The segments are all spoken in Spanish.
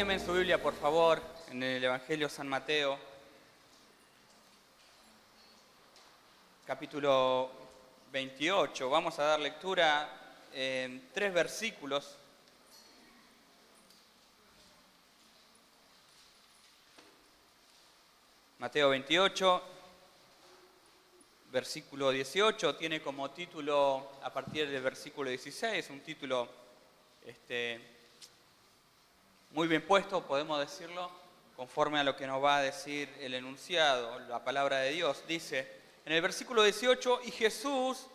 Acompáñenme en su Biblia, por favor, en el Evangelio de San Mateo, capítulo 28. Vamos a dar lectura en 3 versículos. Mateo 28, versículo 18, tiene como título, a partir del versículo 16, un título muy bien puesto, podemos decirlo, conforme a lo que nos va a decir el enunciado, la palabra de Dios. Dice, en el versículo 18, y Jesús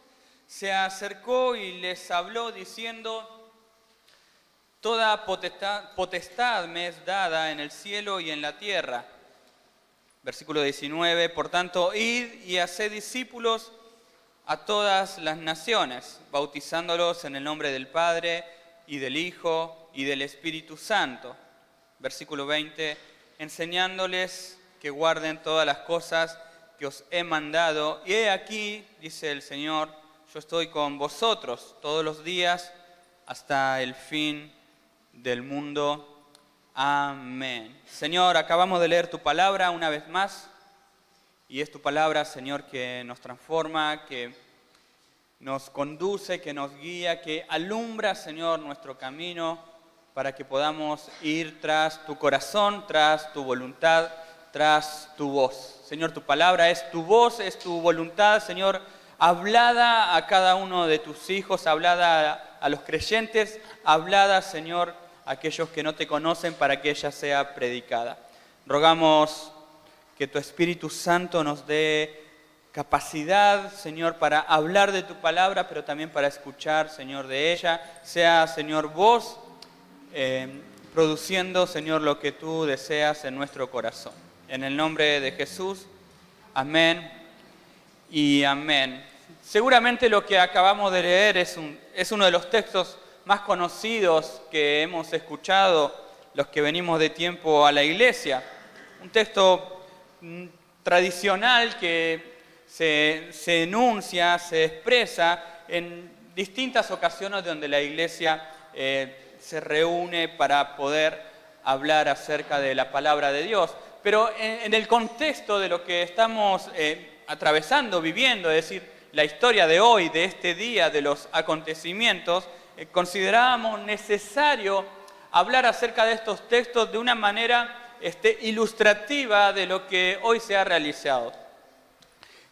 se acercó y les habló diciendo, toda potestad me es dada en el cielo y en la tierra. Versículo 19, por tanto, id y haced discípulos a todas las naciones, bautizándolos en el nombre del Padre y del Hijo y del Espíritu Santo. Versículo 20, enseñándoles que guarden todas las cosas que os he mandado. Y he aquí, dice el Señor, yo estoy con vosotros todos los días hasta el fin del mundo. Amén. Señor, acabamos de leer tu palabra una vez más, y es tu palabra, Señor, que nos transforma, que nos conduce, que nos guía, que alumbra, Señor, nuestro camino para que podamos ir tras tu corazón, tras tu voluntad, tras tu voz. Señor, tu palabra es tu voz, es tu voluntad, Señor, hablada a cada uno de tus hijos, hablada a los creyentes, hablada, Señor, a aquellos que no te conocen para que ella sea predicada. Rogamos que tu Espíritu Santo nos dé capacidad, Señor, para hablar de tu palabra, pero también para escuchar, Señor, de ella. Sea, Señor, vos produciendo, Señor, lo que tú deseas en nuestro corazón. En el nombre de Jesús, amén y amén. Seguramente lo que acabamos de leer es uno de los textos más conocidos que hemos escuchado los que venimos de tiempo a la iglesia. Un texto tradicional que se enuncia, se expresa en distintas ocasiones donde la iglesia se reúne para poder hablar acerca de la palabra de Dios. Pero en el contexto de lo que estamos atravesando, viviendo, es decir, la historia de hoy, de este día, de los acontecimientos, considerábamos necesario hablar acerca de estos textos de una manera ilustrativa de lo que hoy se ha realizado.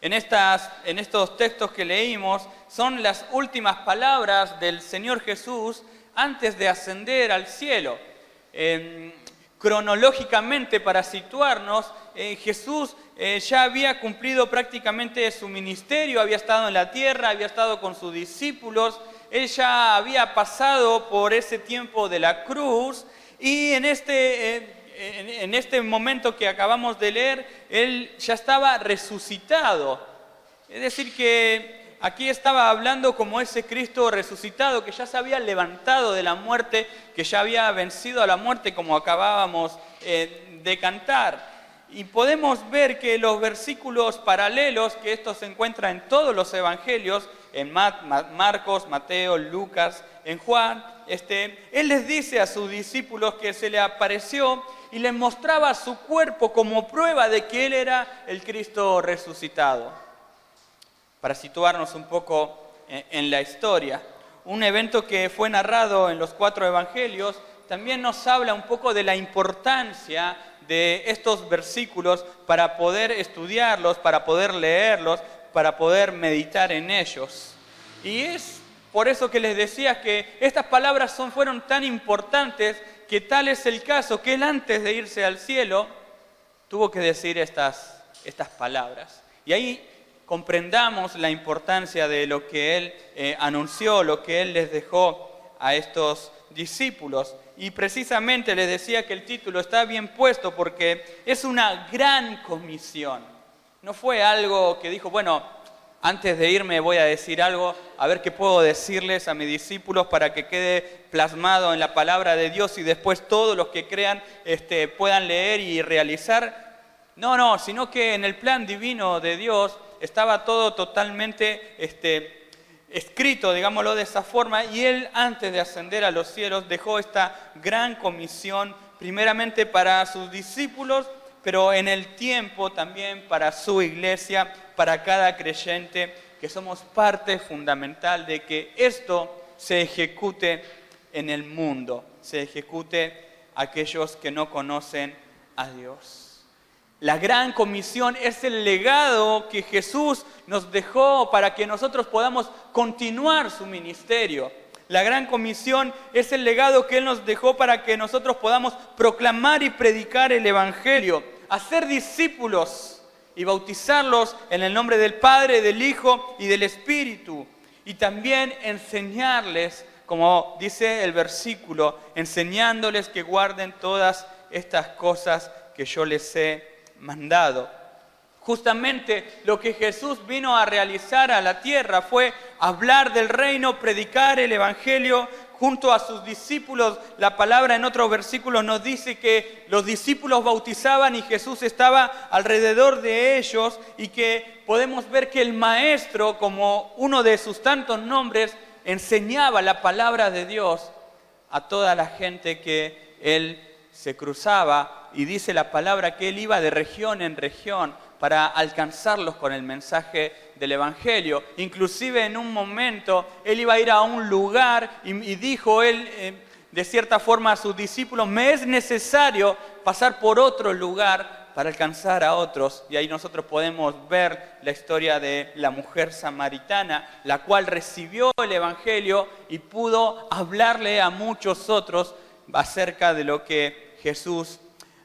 En estos textos que leímos son las últimas palabras del Señor Jesús antes de ascender al cielo. Cronológicamente, para situarnos, Jesús ya había cumplido prácticamente su ministerio, había estado en la tierra, había estado con sus discípulos, él ya había pasado por ese tiempo de la cruz y en este momento que acabamos de leer, él ya estaba resucitado. Es decir, que aquí estaba hablando como ese Cristo resucitado que ya se había levantado de la muerte, que ya había vencido a la muerte, como acabábamos de cantar. Y podemos ver que los versículos paralelos, que esto se encuentra en todos los evangelios, en Marcos, Mateo, Lucas, en Juan, él les dice a sus discípulos que se le apareció y les mostraba su cuerpo como prueba de que él era el Cristo resucitado. Para situarnos un poco en la historia, un evento que fue narrado en los 4 evangelios también nos habla un poco de la importancia de estos versículos para poder estudiarlos, para poder leerlos, para poder meditar en ellos. Y es por eso que les decía que estas palabras fueron tan importantes, que tal es el caso que él, antes de irse al cielo, tuvo que decir estas palabras. Y ahí comprendamos la importancia de lo que él anunció, lo que él les dejó a estos discípulos. Y precisamente les decía que el título está bien puesto porque es una gran comisión. No fue algo que dijo, bueno, antes de irme voy a decir algo, a ver qué puedo decirles a mis discípulos para que quede plasmado en la palabra de Dios y después todos los que crean puedan leer y realizar. No, sino que en el plan divino de Dios estaba todo totalmente escrito, digámoslo de esa forma, y él, antes de ascender a los cielos, dejó esta gran comisión primeramente para sus discípulos, pero en el tiempo también para su iglesia, para cada creyente, que somos parte fundamental de que esto se ejecute en el mundo, se ejecute aquellos que no conocen a Dios. La gran comisión es el legado que Jesús nos dejó para que nosotros podamos continuar su ministerio. La gran comisión es el legado que Él nos dejó para que nosotros podamos proclamar y predicar el Evangelio, hacer discípulos y bautizarlos en el nombre del Padre, del Hijo y del Espíritu. Y también enseñarles, como dice el versículo, enseñándoles que guarden todas estas cosas que yo les he mandado. Justamente lo que Jesús vino a realizar a la tierra fue hablar del reino, predicar el Evangelio junto a sus discípulos. La palabra en otros versículos nos dice que los discípulos bautizaban y Jesús estaba alrededor de ellos, y que podemos ver que el Maestro, como uno de sus tantos nombres, enseñaba la palabra de Dios a toda la gente que Él se cruzaba, y dice la palabra que Él iba de región en región para alcanzarlos con el mensaje del Evangelio. Inclusive en un momento Él iba a ir a un lugar y dijo Él de cierta forma a sus discípulos: me es necesario pasar por otro lugar para alcanzar a otros. Y ahí nosotros podemos ver la historia de la mujer samaritana, la cual recibió el Evangelio y pudo hablarle a muchos otros acerca de lo que Jesús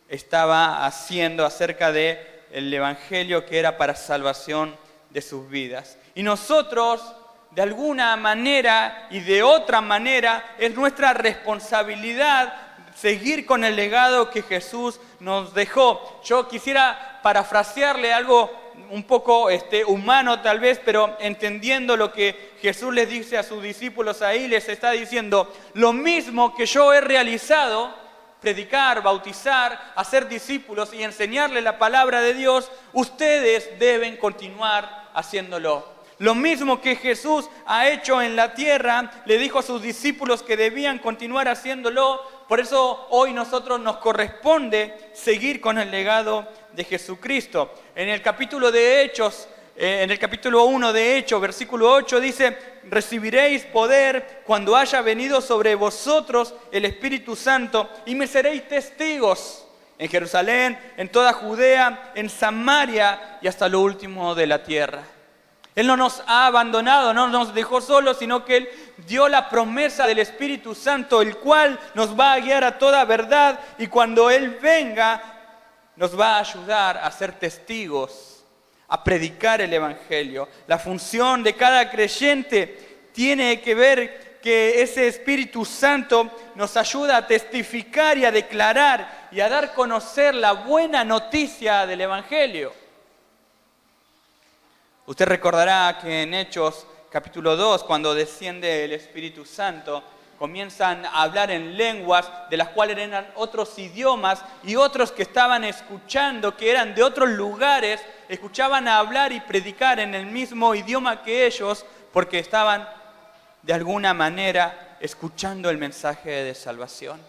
estaba haciendo, acerca de el Evangelio que era para salvación de sus vidas. Y nosotros, de alguna manera y de otra manera, es nuestra responsabilidad seguir con el legado que Jesús nos dejó. Yo quisiera parafrasearle algo un poco humano tal vez, pero entendiendo lo que Jesús les dice a sus discípulos ahí, les está diciendo: lo mismo que yo he realizado, predicar, bautizar, hacer discípulos y enseñarles la palabra de Dios, ustedes deben continuar haciéndolo. Lo mismo que Jesús ha hecho en la tierra, le dijo a sus discípulos que debían continuar haciéndolo. Por eso hoy nosotros nos corresponde seguir con el legado de Jesucristo. En el capítulo de Hechos, en el capítulo 1 de Hechos, versículo 8 dice: recibiréis poder cuando haya venido sobre vosotros el Espíritu Santo, y me seréis testigos en Jerusalén, en toda Judea, en Samaria y hasta lo último de la tierra. Él no nos ha abandonado, no nos dejó solos, sino que Él dio la promesa del Espíritu Santo, el cual nos va a guiar a toda verdad, y cuando Él venga nos va a ayudar a ser testigos, a predicar el Evangelio. La función de cada creyente tiene que ver que ese Espíritu Santo nos ayuda a testificar y a declarar y a dar a conocer la buena noticia del Evangelio. Usted recordará que en Hechos capítulo 2, cuando desciende el Espíritu Santo, comienzan a hablar en lenguas de las cuales eran otros idiomas, y otros que estaban escuchando, que eran de otros lugares, escuchaban a hablar y predicar en el mismo idioma que ellos, porque estaban de alguna manera escuchando el mensaje de salvación.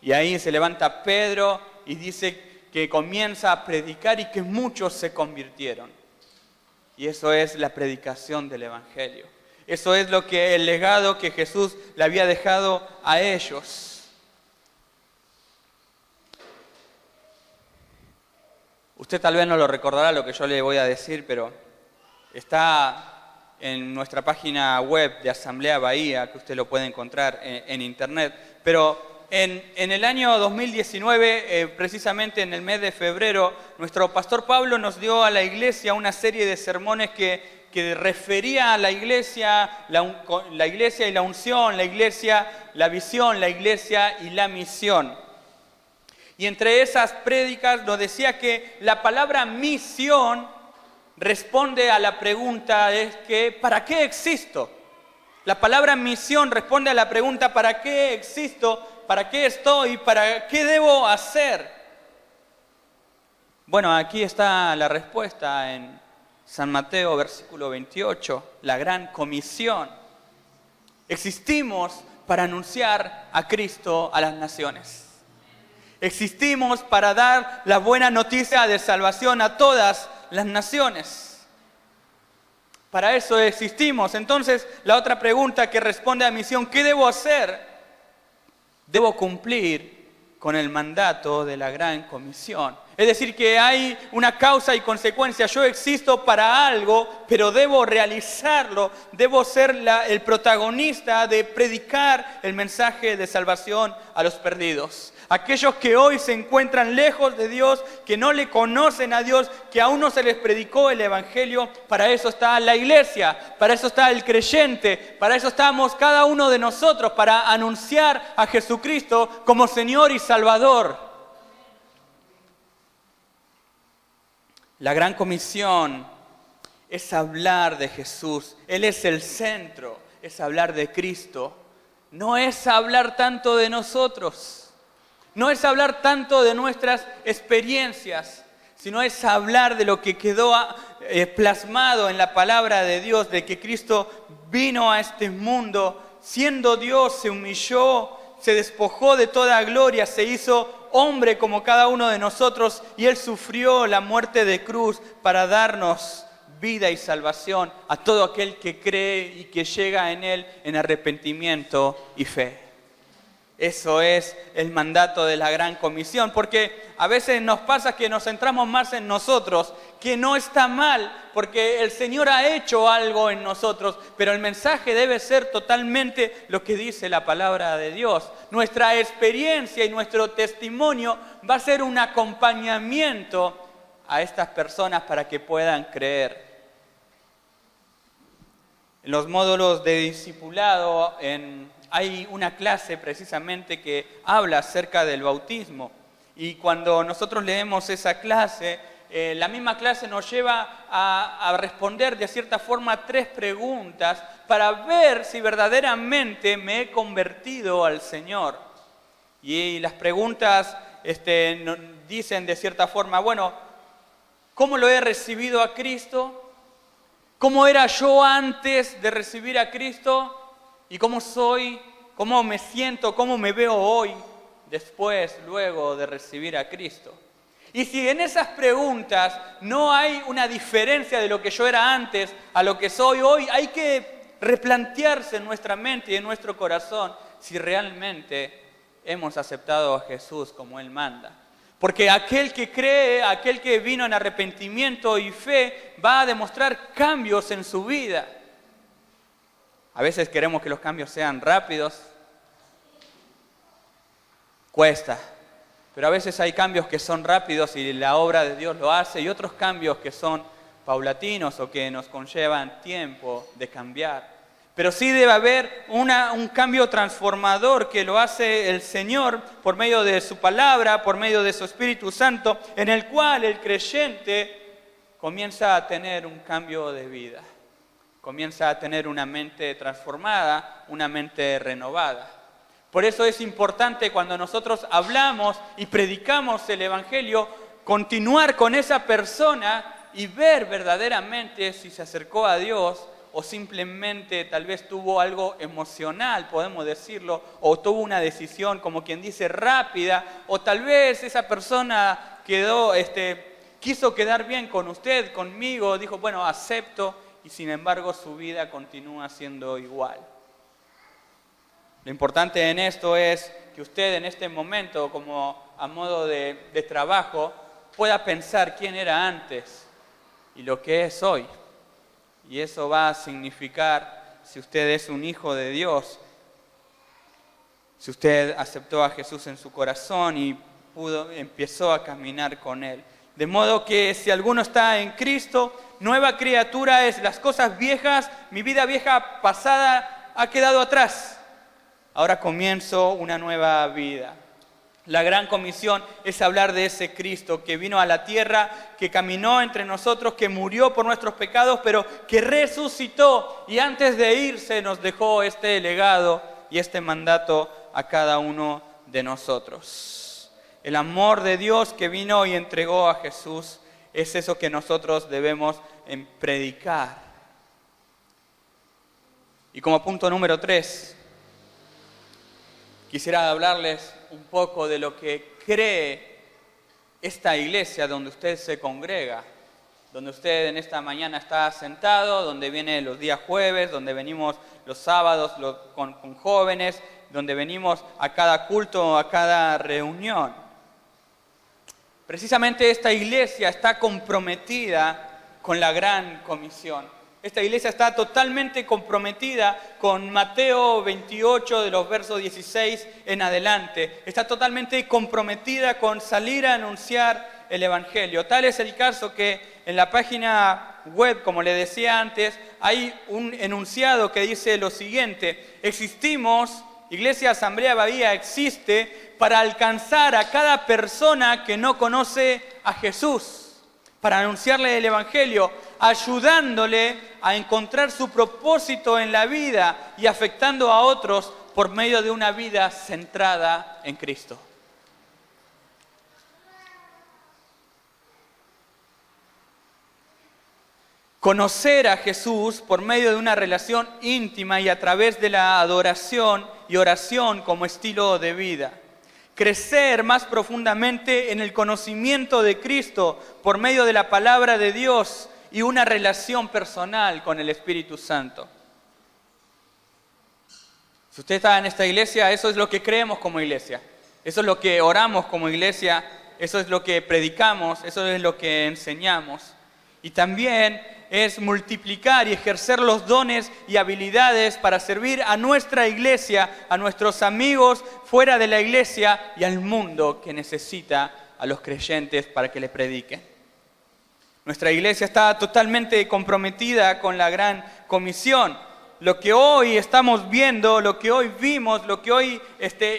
Y ahí se levanta Pedro y dice que comienza a predicar y que muchos se convirtieron. Y eso es la predicación del Evangelio. Eso es lo que el legado que Jesús le había dejado a ellos. Usted tal vez no lo recordará lo que yo le voy a decir, pero está en nuestra página web de Asamblea Bahía, que usted lo puede encontrar en internet. Pero en el año 2019, precisamente en el mes de febrero, nuestro pastor Pablo nos dio a la iglesia una serie de sermones que refería a la iglesia y la unción, la iglesia, la visión, la iglesia y la misión. Y entre esas prédicas nos decía que la palabra misión responde a la pregunta ¿para qué existo? La palabra misión responde a la pregunta ¿para qué existo? ¿Para qué estoy? ¿Para qué debo hacer? Bueno, aquí está la respuesta en San Mateo, versículo 28, la gran comisión. Existimos para anunciar a Cristo a las naciones. Existimos para dar la buena noticia de salvación a todas las naciones. Para eso existimos. Entonces, la otra pregunta que responde a la misión, ¿qué debo hacer? Debo cumplir con el mandato de la Gran Comisión. Es decir, que hay una causa y consecuencia. Yo existo para algo, pero debo realizarlo. Debo ser el protagonista de predicar el mensaje de salvación a los perdidos. Aquellos que hoy se encuentran lejos de Dios, que no le conocen a Dios, que aún no se les predicó el Evangelio, para eso está la iglesia, para eso está el creyente, para eso estamos cada uno de nosotros, para anunciar a Jesucristo como Señor y Salvador. La Gran Comisión es hablar de Jesús. Él es el centro, es hablar de Cristo. No es hablar tanto de nosotros, no es hablar tanto de nuestras experiencias, sino es hablar de lo que quedó plasmado en la palabra de Dios, de que Cristo vino a este mundo, siendo Dios, se humilló, se despojó de toda gloria, se hizo hombre como cada uno de nosotros y Él sufrió la muerte de cruz para darnos vida y salvación a todo aquel que cree y que llega en Él en arrepentimiento y fe. Eso es el mandato de la Gran Comisión, porque a veces nos pasa que nos centramos más en nosotros, que no está mal, porque el Señor ha hecho algo en nosotros, pero el mensaje debe ser totalmente lo que dice la palabra de Dios. Nuestra experiencia y nuestro testimonio va a ser un acompañamiento a estas personas para que puedan creer. En los módulos de discipulado, hay una clase precisamente que habla acerca del bautismo. Y cuando nosotros leemos esa clase, la misma clase nos lleva a responder de cierta forma 3 preguntas para ver si verdaderamente me he convertido al Señor. Y las preguntas dicen de cierta forma, bueno, ¿cómo lo he recibido a Cristo? ¿Cómo era yo antes de recibir a Cristo? ¿Y cómo soy? ¿Cómo me siento? ¿Cómo me veo hoy? Luego de recibir a Cristo. Y si en esas preguntas no hay una diferencia de lo que yo era antes a lo que soy hoy, hay que replantearse en nuestra mente y en nuestro corazón si realmente hemos aceptado a Jesús como Él manda. Porque aquel que cree, aquel que vino en arrepentimiento y fe, va a demostrar cambios en su vida. A veces queremos que los cambios sean rápidos. Cuesta. Pero a veces hay cambios que son rápidos y la obra de Dios lo hace, y otros cambios que son paulatinos o que nos conllevan tiempo de cambiar. Pero sí debe haber un cambio transformador que lo hace el Señor por medio de su palabra, por medio de su Espíritu Santo, en el cual el creyente comienza a tener un cambio de vida. Comienza a tener una mente transformada, una mente renovada. Por eso es importante cuando nosotros hablamos y predicamos el Evangelio, continuar con esa persona y ver verdaderamente si se acercó a Dios o simplemente tal vez tuvo algo emocional, podemos decirlo, o tuvo una decisión, como quien dice, rápida, o tal vez esa persona quiso quedar bien con usted, conmigo, dijo, bueno, acepto, y sin embargo su vida continúa siendo igual. Lo importante en esto es que usted en este momento, como a modo de trabajo, pueda pensar quién era antes y lo que es hoy. Y eso va a significar, si usted es un hijo de Dios, si usted aceptó a Jesús en su corazón y empezó a caminar con Él. De modo que si alguno está en Cristo, nueva criatura es, las cosas viejas, mi vida vieja pasada ha quedado atrás. Ahora comienzo una nueva vida. La Gran Comisión es hablar de ese Cristo que vino a la tierra, que caminó entre nosotros, que murió por nuestros pecados, pero que resucitó y antes de irse nos dejó este legado y este mandato a cada uno de nosotros. El amor de Dios que vino y entregó a Jesús es eso que nosotros debemos predicar. Y como punto número 3, quisiera hablarles un poco de lo que cree esta iglesia donde usted se congrega, donde usted en esta mañana está sentado, donde viene los días jueves, donde venimos los sábados con jóvenes, donde venimos a cada culto, a cada reunión. Precisamente esta iglesia está comprometida con la gran comisión. Esta iglesia está totalmente comprometida con Mateo 28, de los versos 16 en adelante. Está totalmente comprometida con salir a anunciar el Evangelio. Tal es el caso que en la página web, como le decía antes, hay un enunciado que dice lo siguiente: existimos, Iglesia Asamblea Bahía existe para alcanzar a cada persona que no conoce a Jesús, para anunciarle el Evangelio, ayudándole a encontrar su propósito en la vida y afectando a otros por medio de una vida centrada en Cristo. Conocer a Jesús por medio de una relación íntima y a través de la adoración y oración como estilo de vida. Crecer más profundamente en el conocimiento de Cristo por medio de la palabra de Dios y una relación personal con el Espíritu Santo. Si usted está en esta iglesia, eso es lo que creemos como iglesia. Eso es lo que oramos como iglesia. Eso es lo que predicamos. Eso es lo que enseñamos. Y también es multiplicar y ejercer los dones y habilidades para servir a nuestra iglesia, a nuestros amigos fuera de la iglesia y al mundo que necesita a los creyentes para que le prediquen. Nuestra iglesia está totalmente comprometida con la gran comisión. Lo que hoy estamos viendo, lo que hoy vimos, lo que hoy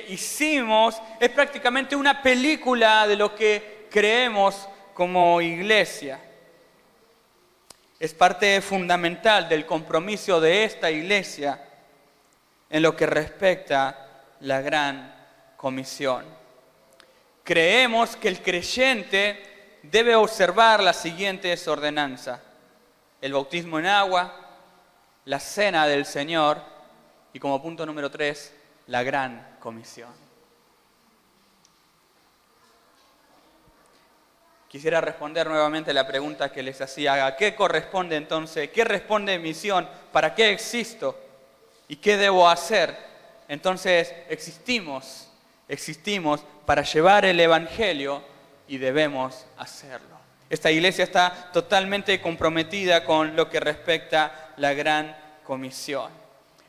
hicimos, es prácticamente una película de lo que creemos como iglesia. Es parte fundamental del compromiso de esta iglesia en lo que respecta a la gran comisión. Creemos que el creyente debe observar las siguientes ordenanzas: el bautismo en agua, la cena del Señor y, como punto número 3, la gran comisión. Quisiera responder nuevamente la pregunta que les hacía. ¿A qué corresponde entonces? ¿Qué responde misión? ¿Para qué existo? ¿Y qué debo hacer? Entonces existimos para llevar el Evangelio y debemos hacerlo. Esta iglesia está totalmente comprometida con lo que respecta a la gran comisión.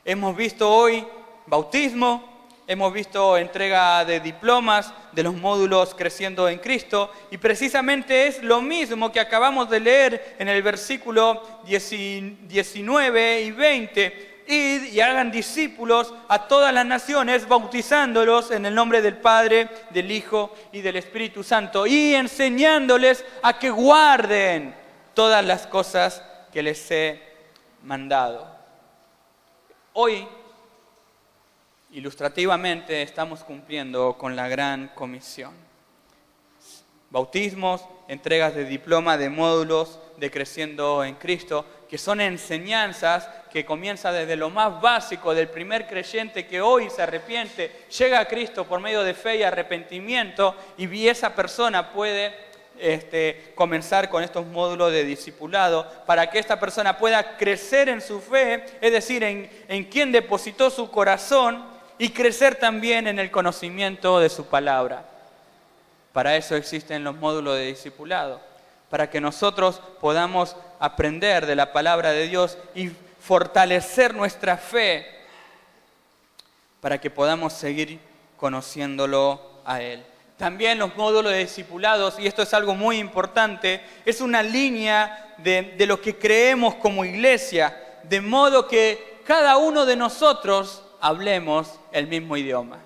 Hemos visto hoy bautismo. Hemos visto entrega de diplomas de los módulos Creciendo en Cristo, y precisamente es lo mismo que acabamos de leer en el versículo 19 y 20. Id y hagan discípulos a todas las naciones, bautizándolos en el nombre del Padre, del Hijo y del Espíritu Santo, y enseñándoles a que guarden todas las cosas que les he mandado. Hoy, ilustrativamente, estamos cumpliendo con la gran comisión. Bautismos, entregas de diploma, de módulos de Creciendo en Cristo, que son enseñanzas que comienzan desde lo más básico del primer creyente que hoy se arrepiente, llega a Cristo por medio de fe y arrepentimiento, y esa persona puede comenzar con estos módulos de discipulado para que esta persona pueda crecer en su fe, es decir, en quien depositó su corazón, y crecer también en el conocimiento de su palabra. Para eso existen los módulos de discipulado, para que nosotros podamos aprender de la palabra de Dios y fortalecer nuestra fe, para que podamos seguir conociéndolo a Él. También los módulos de discipulados, y esto es algo muy importante, es una línea de lo que creemos como iglesia, de modo que cada uno de nosotros hablemos el mismo idioma.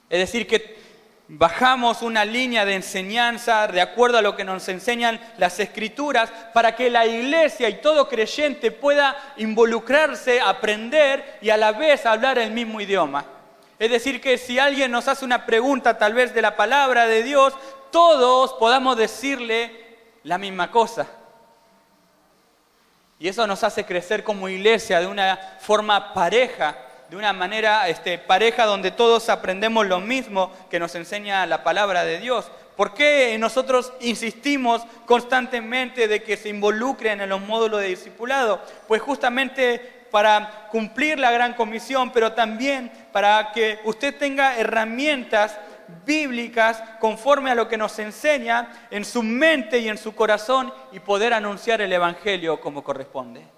Es decir, que bajamos una línea de enseñanza de acuerdo a lo que nos enseñan las Escrituras, para que la iglesia y todo creyente pueda involucrarse, aprender y a la vez hablar el mismo idioma. Es decir, que si alguien nos hace una pregunta tal vez de la palabra de Dios, todos podamos decirle la misma cosa. Y eso nos hace crecer como iglesia de una forma pareja, de una manera pareja donde todos aprendemos lo mismo que nos enseña la palabra de Dios? ¿Por qué nosotros insistimos constantemente de que se involucren en los módulos de discipulado? Pues justamente para cumplir la gran comisión, pero también para que usted tenga herramientas bíblicas conforme a lo que nos enseña en su mente y en su corazón y poder anunciar el Evangelio como corresponde.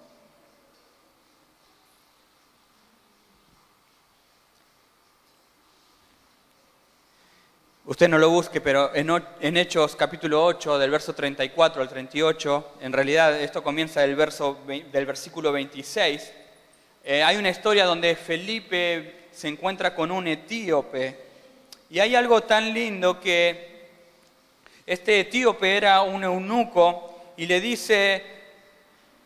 Usted no lo busque, pero en Hechos capítulo 8, del verso 34 al 38, en realidad esto comienza del versículo 26, hay una historia donde Felipe se encuentra con un etíope, y hay algo tan lindo que este etíope era un eunuco, y le dice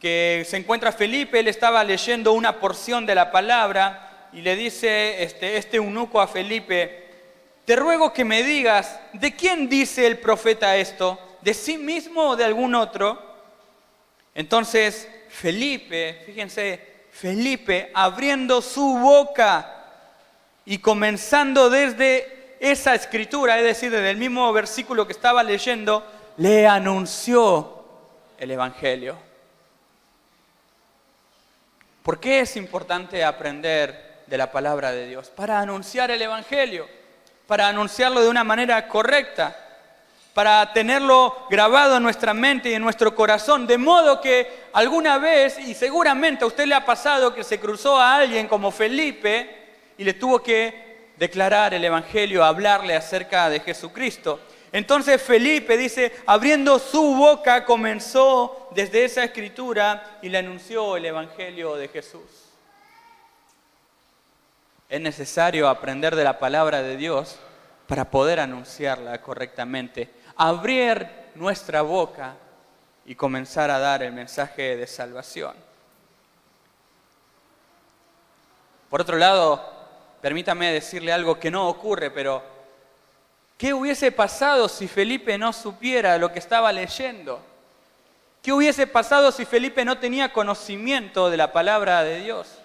que se encuentra Felipe, él estaba leyendo una porción de la palabra, y le dice este eunuco a Felipe: te ruego que me digas, ¿de quién dice el profeta esto? ¿De sí mismo o de algún otro? Entonces Felipe, fíjense, Felipe abriendo su boca y comenzando desde esa escritura, es decir, desde el mismo versículo que estaba leyendo, le anunció el Evangelio. ¿Por qué es importante aprender de la palabra de Dios? Para anunciar el Evangelio. Para anunciarlo de una manera correcta, para tenerlo grabado en nuestra mente y en nuestro corazón, de modo que alguna vez, y seguramente a usted le ha pasado que se cruzó a alguien como Felipe y le tuvo que declarar el Evangelio, hablarle acerca de Jesucristo. Entonces Felipe dice, abriendo su boca comenzó desde esa escritura y le anunció el Evangelio de Jesús. Es necesario aprender de la palabra de Dios para poder anunciarla correctamente, abrir nuestra boca y comenzar a dar el mensaje de salvación. Por otro lado, permítame decirle algo que no ocurre, pero ¿qué hubiese pasado si Felipe no supiera lo que estaba leyendo? ¿Qué hubiese pasado si Felipe no tenía conocimiento de la palabra de Dios?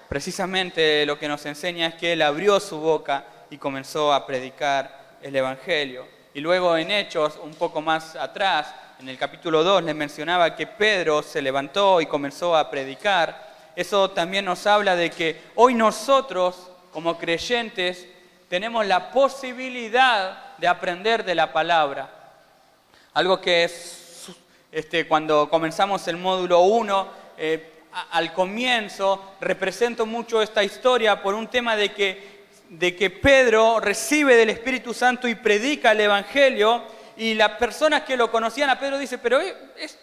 Precisamente lo que nos enseña es que él abrió su boca y comenzó a predicar el Evangelio. Y luego en Hechos, un poco más atrás, en el capítulo 2, les mencionaba que Pedro se levantó y comenzó a predicar. Eso también nos habla de que hoy nosotros, como creyentes, tenemos la posibilidad de aprender de la palabra. Algo que es, cuando comenzamos el módulo 1, al comienzo represento mucho esta historia por un tema de que Pedro recibe del Espíritu Santo y predica el Evangelio, y las personas que lo conocían a Pedro dicen, pero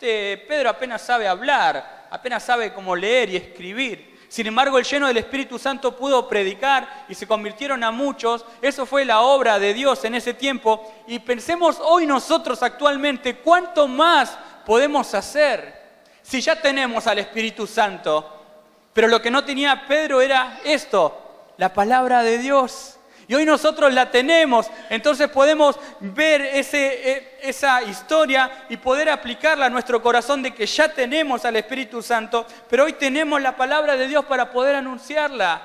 Pedro apenas sabe hablar, apenas sabe cómo leer y escribir. Sin embargo, el lleno del Espíritu Santo pudo predicar y se convirtieron a muchos. Eso fue la obra de Dios en ese tiempo. Y pensemos hoy nosotros actualmente, ¿cuánto más podemos hacer? Si ya tenemos al Espíritu Santo, pero lo que no tenía Pedro era esto, la palabra de Dios. Y hoy nosotros la tenemos, entonces podemos ver esa historia y poder aplicarla a nuestro corazón de que ya tenemos al Espíritu Santo, pero hoy tenemos la palabra de Dios para poder anunciarla.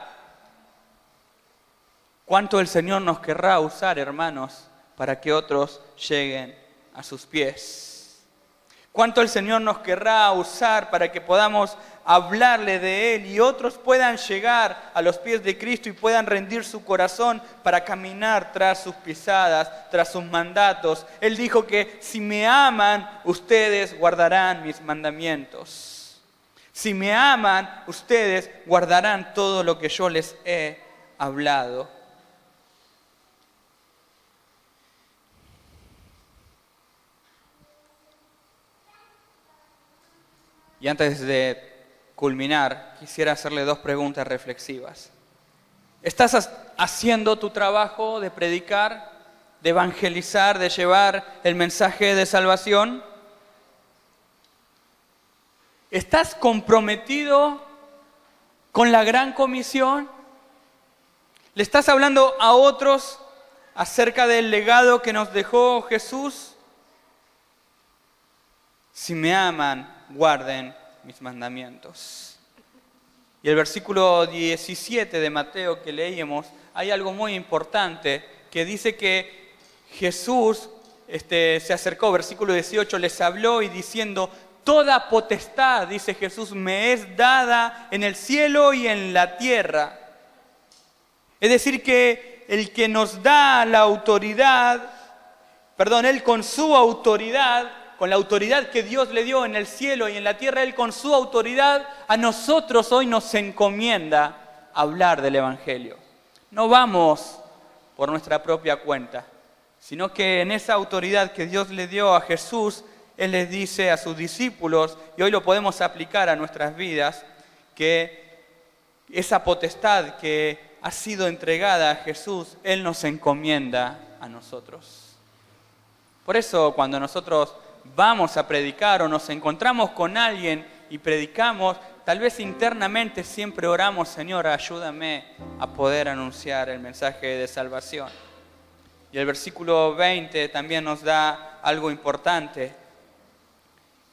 ¿Cuánto el Señor nos querrá usar, hermanos, para que otros lleguen a sus pies? ¿Cuánto el Señor nos querrá usar para que podamos hablarle de Él y otros puedan llegar a los pies de Cristo y puedan rendir su corazón para caminar tras sus pisadas, tras sus mandatos? Él dijo que si me aman, ustedes guardarán mis mandamientos. Si me aman, ustedes guardarán todo lo que yo les he hablado. Y antes de culminar, quisiera hacerle dos preguntas reflexivas. ¿Estás haciendo tu trabajo de predicar, de evangelizar, de llevar el mensaje de salvación? ¿Estás comprometido con la gran comisión? ¿Le estás hablando a otros acerca del legado que nos dejó Jesús? Si me aman, guarden mis mandamientos. Y el versículo 17 de Mateo que leímos, hay algo muy importante que dice que Jesús se acercó, versículo 18, les habló y diciendo: toda potestad, dice Jesús, me es dada en el cielo y en la tierra. Es decir, que el que nos da la autoridad, Él con su autoridad, con la autoridad que Dios le dio en el cielo y en la tierra, Él con su autoridad a nosotros hoy nos encomienda hablar del Evangelio. No vamos por nuestra propia cuenta, sino que en esa autoridad que Dios le dio a Jesús, Él les dice a sus discípulos, y hoy lo podemos aplicar a nuestras vidas, que esa potestad que ha sido entregada a Jesús, Él nos encomienda a nosotros. Por eso cuando nosotros vamos a predicar o nos encontramos con alguien y predicamos, tal vez internamente siempre oramos: Señor, ayúdame a poder anunciar el mensaje de salvación. Y el versículo 20 también nos da algo importante,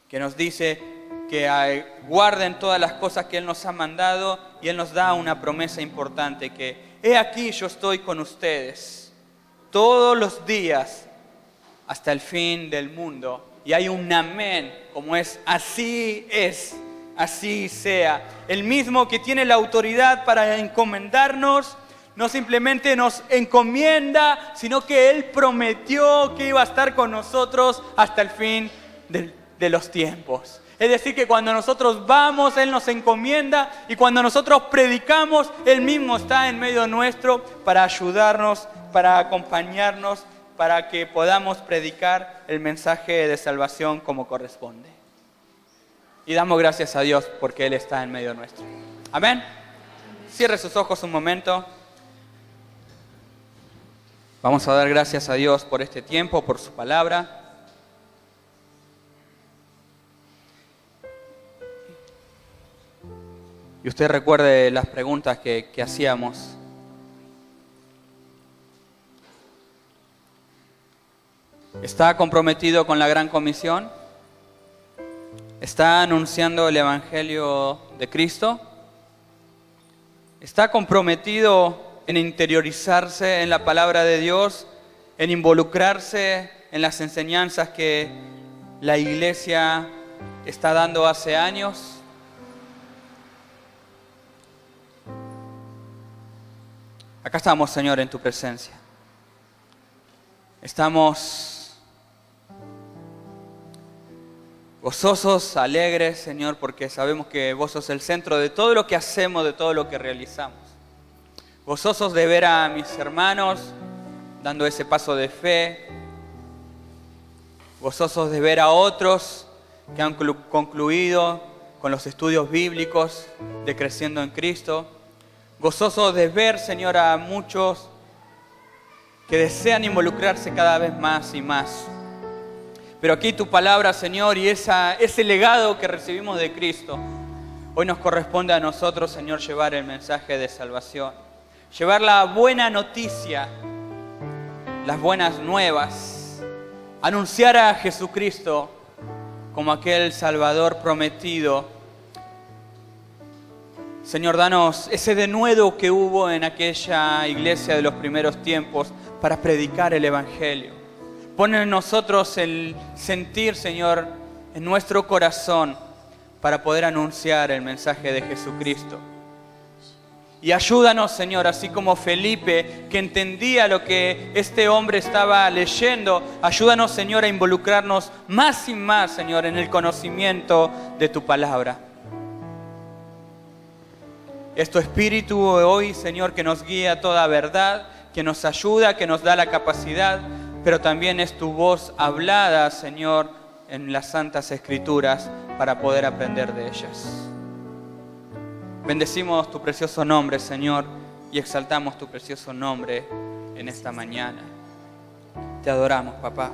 que nos dice que guarden todas las cosas que Él nos ha mandado, y Él nos da una promesa importante, que he aquí yo estoy con ustedes todos los días hasta el fin del mundo. Y hay un amén, como es, así sea. El mismo que tiene la autoridad para encomendarnos, no simplemente nos encomienda, sino que Él prometió que iba a estar con nosotros hasta el fin de los tiempos. Es decir, que cuando nosotros vamos, Él nos encomienda, y cuando nosotros predicamos, Él mismo está en medio nuestro para ayudarnos, para acompañarnos, para que podamos predicar el mensaje de salvación como corresponde. Y damos gracias a Dios porque Él está en medio nuestro. Amén. Cierre sus ojos un momento. Vamos a dar gracias a Dios por este tiempo, por su palabra. Y usted recuerde las preguntas que hacíamos. ¿Está comprometido con la Gran Comisión? ¿Está anunciando el Evangelio de Cristo? ¿Está comprometido en interiorizarse en la palabra de Dios, en involucrarse en las enseñanzas que la Iglesia está dando hace años? Acá estamos, Señor, en tu presencia. Estamos gozosos, alegres, Señor, porque sabemos que vos sos el centro de todo lo que hacemos, de todo lo que realizamos. Gozosos de ver a mis hermanos dando ese paso de fe. Gozosos de ver a otros que han concluido con los estudios bíblicos de Creciendo en Cristo. Gozosos de ver, Señor, a muchos que desean involucrarse cada vez más y más. Pero aquí tu palabra, Señor, y ese legado que recibimos de Cristo, hoy nos corresponde a nosotros, Señor, llevar el mensaje de salvación. Llevar la buena noticia, las buenas nuevas. Anunciar a Jesucristo como aquel Salvador prometido. Señor, danos ese denuedo que hubo en aquella iglesia de los primeros tiempos para predicar el Evangelio. Pon en nosotros el sentir, Señor, en nuestro corazón para poder anunciar el mensaje de Jesucristo. Y ayúdanos, Señor, así como Felipe, que entendía lo que este hombre estaba leyendo, ayúdanos, Señor, a involucrarnos más y más, Señor, en el conocimiento de tu palabra. Es tu Espíritu hoy, Señor, que nos guía a toda verdad, que nos ayuda, que nos da la capacidad, pero también es tu voz hablada, Señor, en las Santas Escrituras para poder aprender de ellas. Bendecimos tu precioso nombre, Señor, y exaltamos tu precioso nombre en esta mañana. Te adoramos, papá.